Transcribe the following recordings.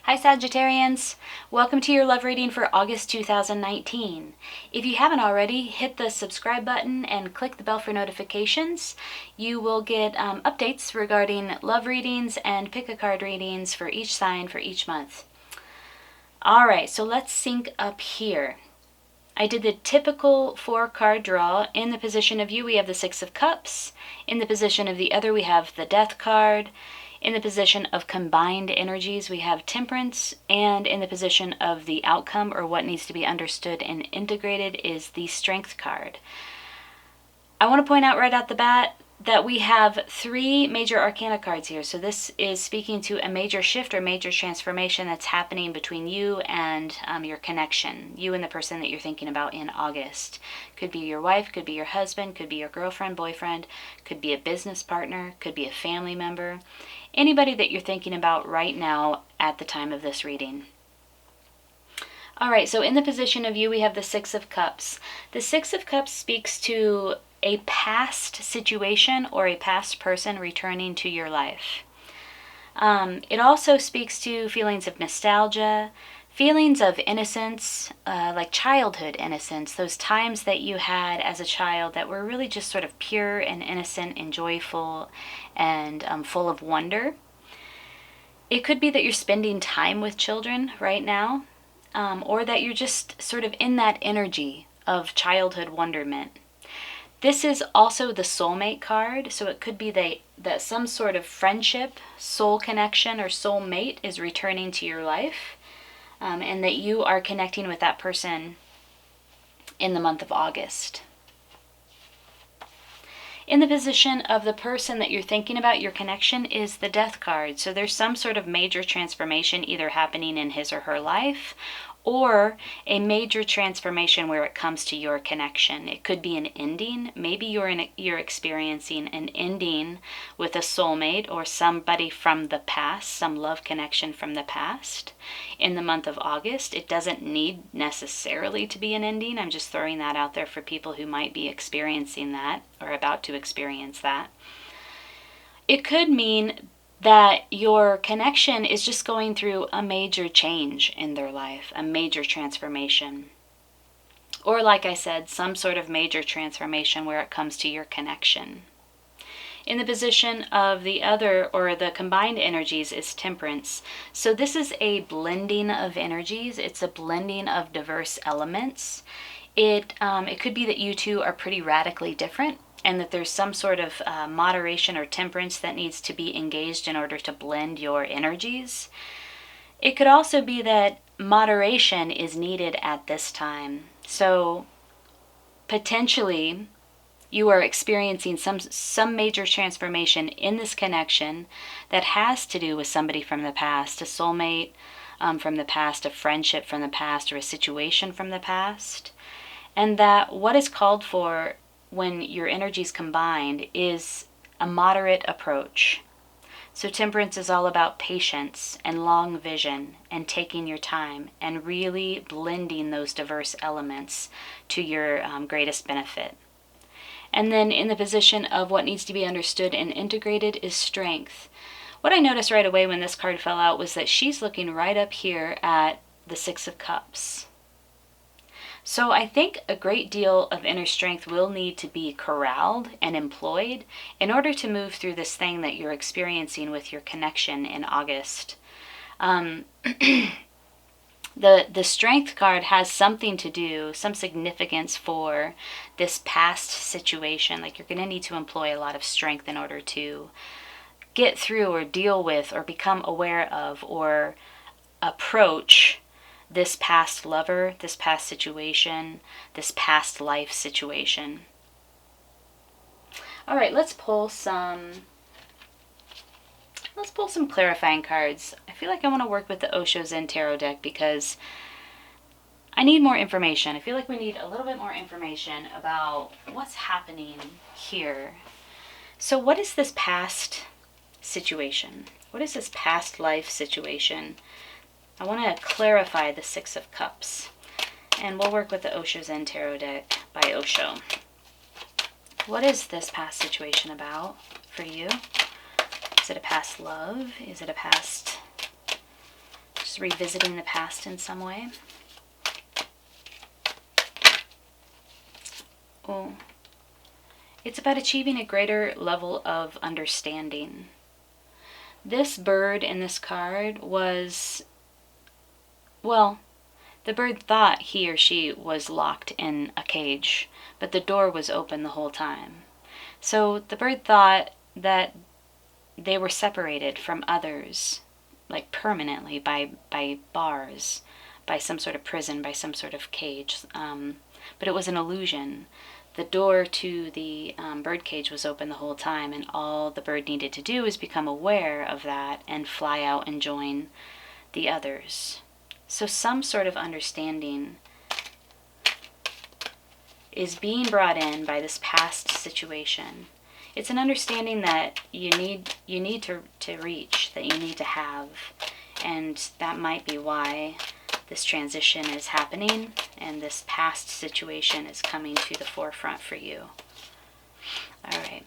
Hi Sagittarians! Welcome to your love reading for August 2019. If you haven't already, hit the subscribe button and click the bell for notifications. You will get updates regarding love readings and pick a card readings for each sign for each month. Alright, so let's sync up here. I did the typical 4-card draw. In the position of you, we have the Six of Cups. In the position of the other, we have the Death card. In the position of combined energies, we have Temperance, and in the position of the outcome, or what needs to be understood and integrated, is the Strength card. I want to point out right out the bat that we have 3 major arcana cards here. So this is speaking to a major shift or major transformation that's happening between you and your connection, you and the person that you're thinking about in August. Could be your wife, could be your husband, could be your girlfriend, boyfriend, could be a business partner, could be a family member, anybody that you're thinking about right now at the time of this reading. Alright, so in the position of you, we have the Six of Cups. The Six of Cups speaks to a past situation or a past person returning to your life. It also speaks to feelings of nostalgia, feelings of innocence, like childhood innocence, those times that you had as a child that were really just sort of pure and innocent and joyful and full of wonder. It could be that you're spending time with children right now, or that you're just sort of in that energy of childhood wonderment. This is also the soulmate card, so it could be that some sort of friendship, soul connection, or soulmate is returning to your life, and that you are connecting with that person in the month of August. In the position of the person that you're thinking about, your connection, is the Death card. So there's some sort of major transformation either happening in his or her life, or a major transformation where it comes to your connection. It could be an ending. Maybe you're experiencing an ending with a soulmate or somebody from the past, some love connection from the past in the month of August. It doesn't need necessarily to be an ending. I'm just throwing that out there for people who might be experiencing that or about to experience that. It could mean that your connection is just going through a major change in their life, a major transformation. Or like I said, some sort of major transformation where it comes to your connection. In the position of the other, or the combined energies, is Temperance. So this is a blending of energies. It's a blending of diverse elements. It could be that you two are pretty radically different, and that there's some sort of moderation or temperance that needs to be engaged in order to blend your energies. It could also be that moderation is needed at this time. So potentially you are experiencing some major transformation in this connection that has to do with somebody from the past, a soulmate from the past, a friendship from the past, or a situation from the past. And that what is called for when your energies combined is a moderate approach. So Temperance is all about patience and long vision and taking your time and really blending those diverse elements to your greatest benefit. And then in the position of what needs to be understood and integrated is Strength. What I noticed right away when this card fell out was that she's looking right up here at the Six of Cups. So I think a great deal of inner strength will need to be corralled and employed in order to move through this thing that you're experiencing with your connection in August. The Strength card has something to do, some significance for this past situation. Like you're going to need to employ a lot of strength in order to get through or deal with or become aware of or approach this past lover, this past situation, this past life situation. All right, let's pull some clarifying cards. I feel like I want to work with the Osho Zen Tarot deck because I need more information. I feel like we need a little bit more information about what's happening here. So what is this past situation? What is this past life situation? I want to clarify the Six of Cups, and we'll work with the Osho Zen Tarot deck by Osho. What is this past situation about for you? Is it a past love? Is it a past Perhaps revisiting the past in some way. Oh, it's about achieving a greater level of understanding. This bird in this card was, well, the bird thought he or she was locked in a cage, but the door was open the whole time. So the bird thought that they were separated from others, like permanently by bars, by some sort of prison, by some sort of cage. But it was an illusion. The door to the bird cage was open the whole time, and all the bird needed to do was become aware of that and fly out and join the others. So some sort of understanding is being brought in by this past situation. It's an understanding that you need to reach, that you need to have, and that might be why this transition is happening and this past situation is coming to the forefront for you. All right,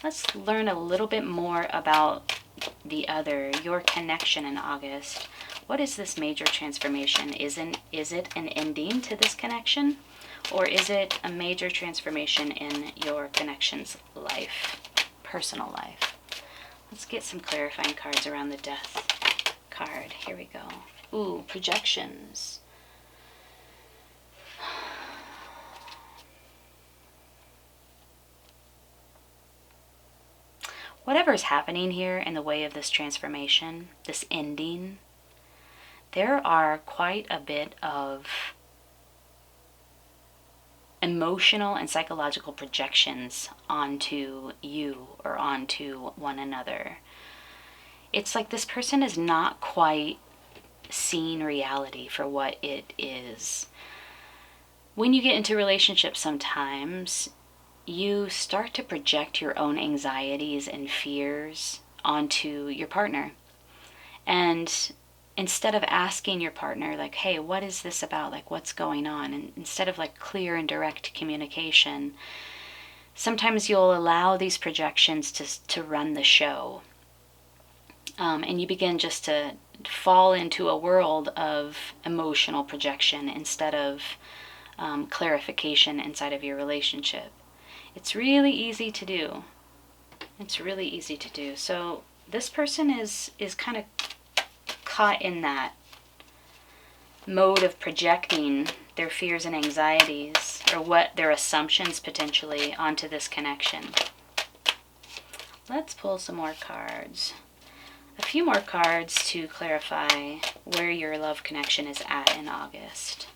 let's learn a little bit more about the other, your connection in August. What is this major transformation? Is it an ending to this connection? Or is it a major transformation in your connection's life, personal life? Let's get some clarifying cards around the death card. Here we go. Ooh, projections. Whatever's happening here in the way of this transformation, this ending, there are quite a bit of emotional and psychological projections onto you or onto one another. It's like this person is not quite seeing reality for what it is. When you get into relationships, sometimes you start to project your own anxieties and fears onto your partner. And instead of asking your partner, like, hey, what is this about? Like, what's going on? And instead of like clear and direct communication, sometimes you'll allow these projections to run the show. And you begin just to fall into a world of emotional projection instead of clarification inside of your relationship. It's really easy to do. It's really easy to do. So this person is kind of caught in that mode of projecting their fears and anxieties, or what their assumptions potentially, onto this connection. Let's pull some more cards. A few more cards to clarify where your love connection is at in August.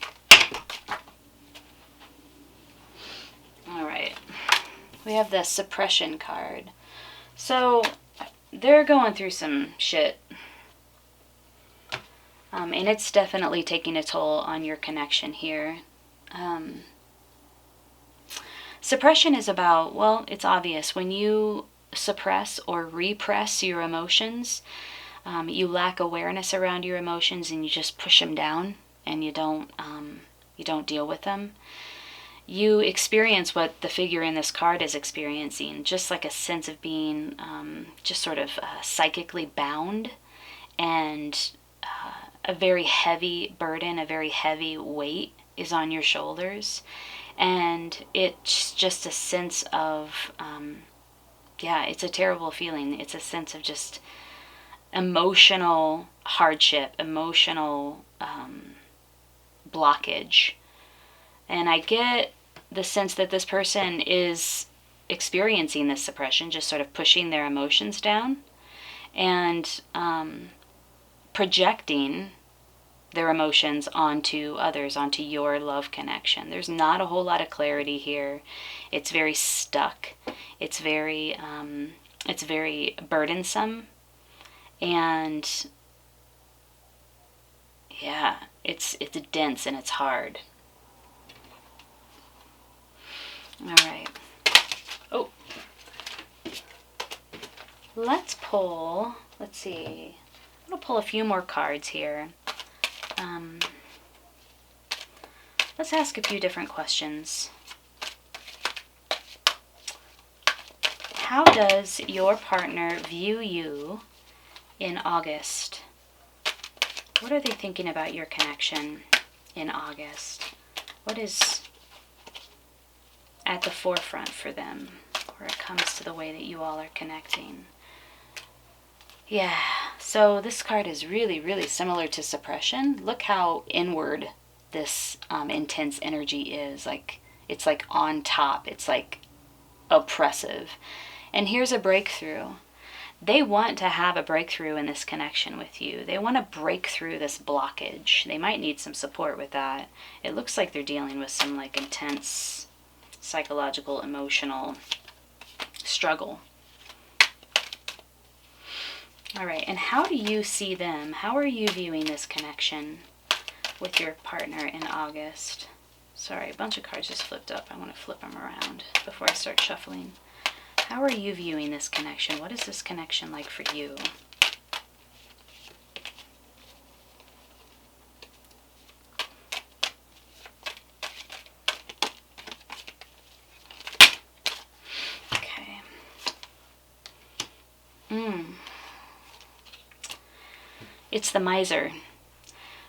All right. We have the suppression card. So they're going through some shit. And it's definitely taking a toll on your connection here. Suppression is about, well, it's obvious. When you suppress or repress your emotions, you lack awareness around your emotions and you just push them down and you don't deal with them. You experience what the figure in this card is experiencing, just like a sense of being just sort of psychically bound, and a very heavy burden, a very heavy weight is on your shoulders. And it's just a sense of, it's a terrible feeling. It's a sense of just emotional hardship, emotional blockage. And I get the sense that this person is experiencing this suppression, just sort of pushing their emotions down and projecting their emotions onto others, onto your love connection. There's not a whole lot of clarity here. It's very stuck. It's very burdensome. And yeah, it's dense and it's hard. All right. Oh, let's see. I'm going to pull a few more cards here. Let's ask a few different questions. How does your partner view you in August? What are they thinking about your connection in August? What is at the forefront for them where it comes to the way that you all are connecting? Yeah, so this card is really, really similar to suppression. Look how inward this intense energy is. Like, it's like on top. It's like oppressive. And here's a breakthrough. They want to have a breakthrough in this connection with you. They want to break through this blockage. They might need some support with that. It looks like they're dealing with some like intense psychological, emotional struggle. All right, and how do you see them? How are you viewing this connection with your partner in August? Sorry, a bunch of cards just flipped up. I want to flip them around before I start shuffling. How are you viewing this connection? What is this connection like for you? Okay. It's the miser.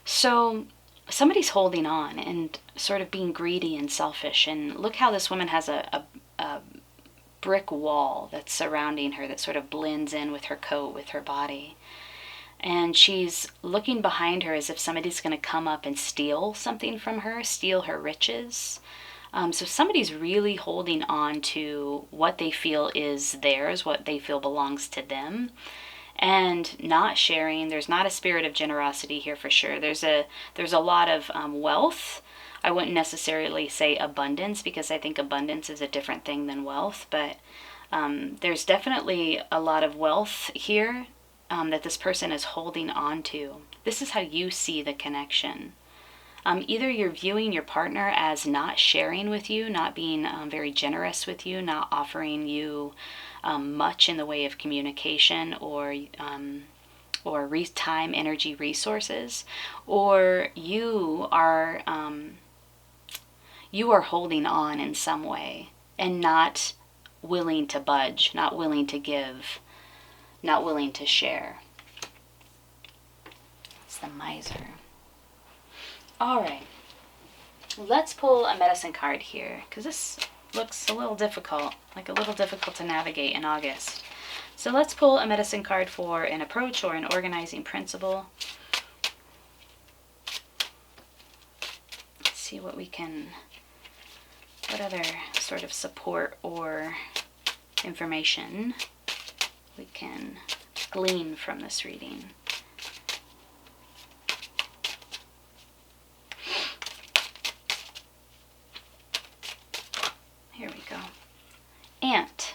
So somebody's holding on and sort of being greedy and selfish. And look how this woman has a brick wall that's surrounding her that sort of blends in with her coat, with her body. And she's looking behind her as if somebody's going to come up and steal something from her, steal her riches. So somebody's really holding on to what they feel is theirs, what they feel belongs to them, and not sharing. There's not a spirit of generosity here for sure. There's a lot of wealth. I wouldn't necessarily say abundance, because I think abundance is a different thing than wealth, but there's definitely a lot of wealth here that this person is holding on to. This is how you see the connection. Either you're viewing your partner as not sharing with you, not being very generous with you, not offering you much in the way of communication or time, energy, resources, or you are holding on in some way and not willing to budge, not willing to give, not willing to share. It's the miser. All right, let's pull a medicine card here, because this looks a little difficult, like a little difficult to navigate in August. So let's pull a medicine card for an approach or an organizing principle. Let's see what other sort of support or information we can glean from this reading. Here we go. Ant.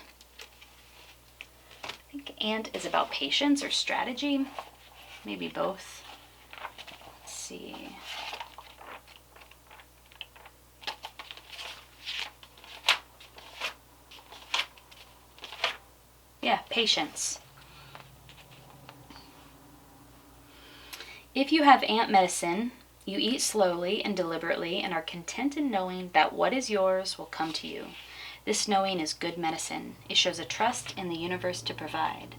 I think ant is about patience or strategy. Maybe both. Let's see. Yeah, patience. If you have ant medicine, you eat slowly and deliberately and are content in knowing that what is yours will come to you. This knowing is good medicine. It shows a trust in the universe to provide.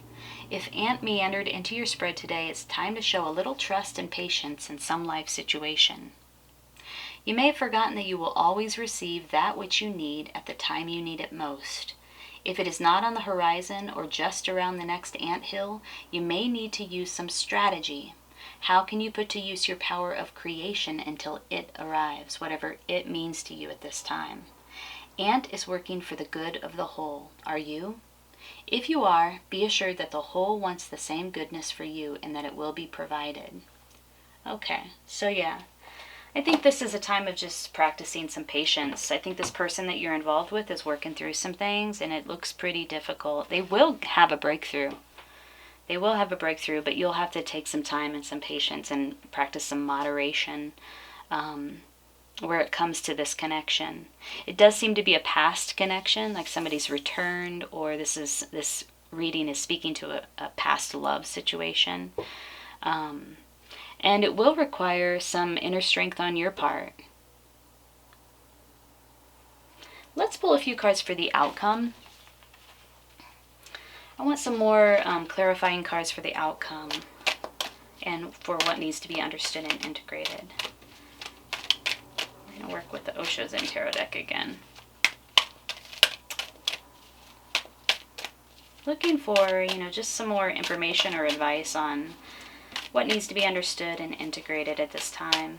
If ant meandered into your spread today, it's time to show a little trust and patience in some life situation. You may have forgotten that you will always receive that which you need at the time you need it most. If it is not on the horizon or just around the next anthill, you may need to use some strategy. How can you put to use your power of creation until it arrives, whatever it means to you at this time? Ant is working for the good of the whole. Are you? If you are, be assured that the whole wants the same goodness for you and that it will be provided. Okay, so yeah. I think this is a time of just practicing some patience. I think this person that you're involved with is working through some things, and it looks pretty difficult. They will have a breakthrough. They will have a breakthrough, but you'll have to take some time and some patience and practice some moderation where it comes to this connection. It does seem to be a past connection, like somebody's returned, or this reading is speaking to a past love situation. And it will require some inner strength on your part. Let's pull a few cards for the outcome. I want some more clarifying cards for the outcome and for what needs to be understood and integrated. We're going to work with the Osho Zen Tarot deck again. Looking for, just some more information or advice on what needs to be understood and integrated at this time.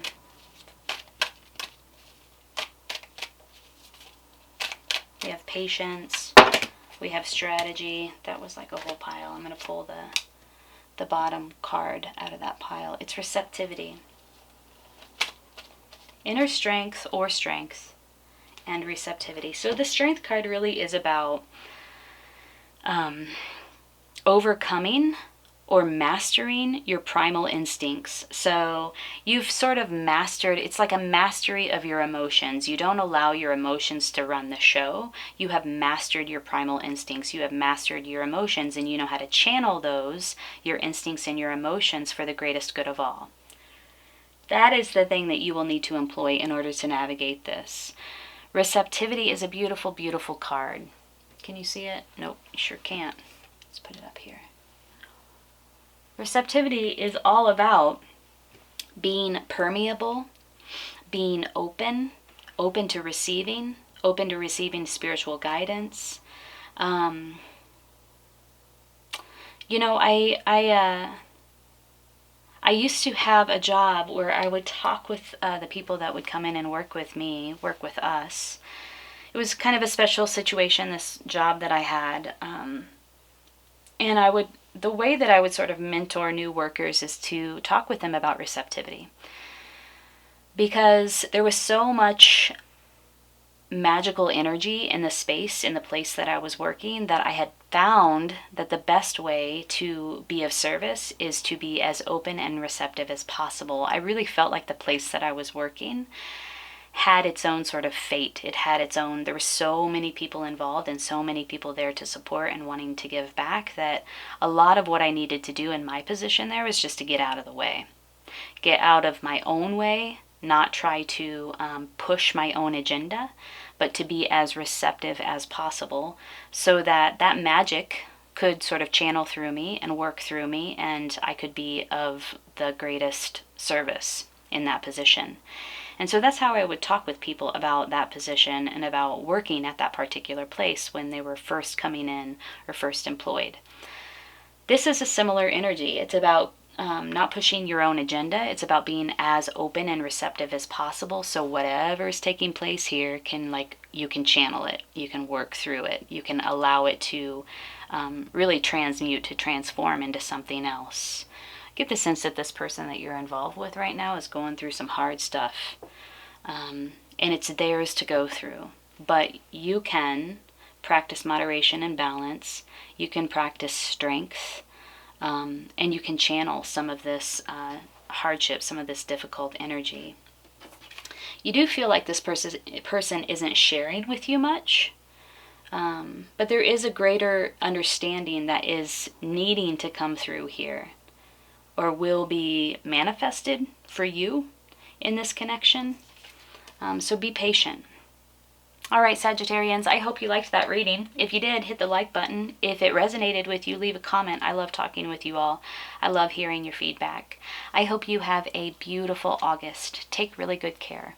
We have patience. We have strategy. That was like a whole pile. I'm going to pull the bottom card out of that pile. It's receptivity. Inner strength or strength and receptivity. So the strength card really is about overcoming or mastering your primal instincts. So you've sort of mastered, it's like a mastery of your emotions. You don't allow your emotions to run the show. You have mastered your primal instincts. You have mastered your emotions, and you know how to channel those, your instincts and your emotions, for the greatest good of all. That is the thing that you will need to employ in order to navigate this. Receptivity is a beautiful, beautiful card. Can you see it? Nope, you sure can't. Let's put it up here. Receptivity is all about being permeable, being open to receiving spiritual guidance. I used to have a job where I would talk with the people that would come in and work with me, work with us. It was kind of a special situation, this job that I had. And the way that I would sort of mentor new workers is to talk with them about receptivity. Because there was so much magical energy in the space, in the place that I was working, that I had found that the best way to be of service is to be as open and receptive as possible. I really felt like the place that I was working had its own sort of fate. It had its own, there were so many people involved and so many people there to support and wanting to give back, that a lot of what I needed to do in my position there was just to get out of the way. Get out of my own way, not try to push my own agenda, but to be as receptive as possible so that that magic could sort of channel through me and work through me, and I could be of the greatest service in that position. And so that's how I would talk with people about that position and about working at that particular place when they were first coming in or first employed. This is a similar energy. It's about not pushing your own agenda. It's about being as open and receptive as possible. So whatever is taking place here you can channel it. You can work through it. You can allow it to really transmute, to transform into something else. Get the sense that this person that you're involved with right now is going through some hard stuff. And it's theirs to go through. But you can practice moderation and balance. You can practice strength. And you can channel some of this hardship, some of this difficult energy. You do feel like this person isn't sharing with you much. But there is a greater understanding that is needing to come through here, or will be manifested for you in this connection. So be patient. All right, Sagittarians, I hope you liked that reading. If you did, hit the like button. If it resonated with you, leave a comment. I love talking with you all. I love hearing your feedback. I hope you have a beautiful August. Take really good care.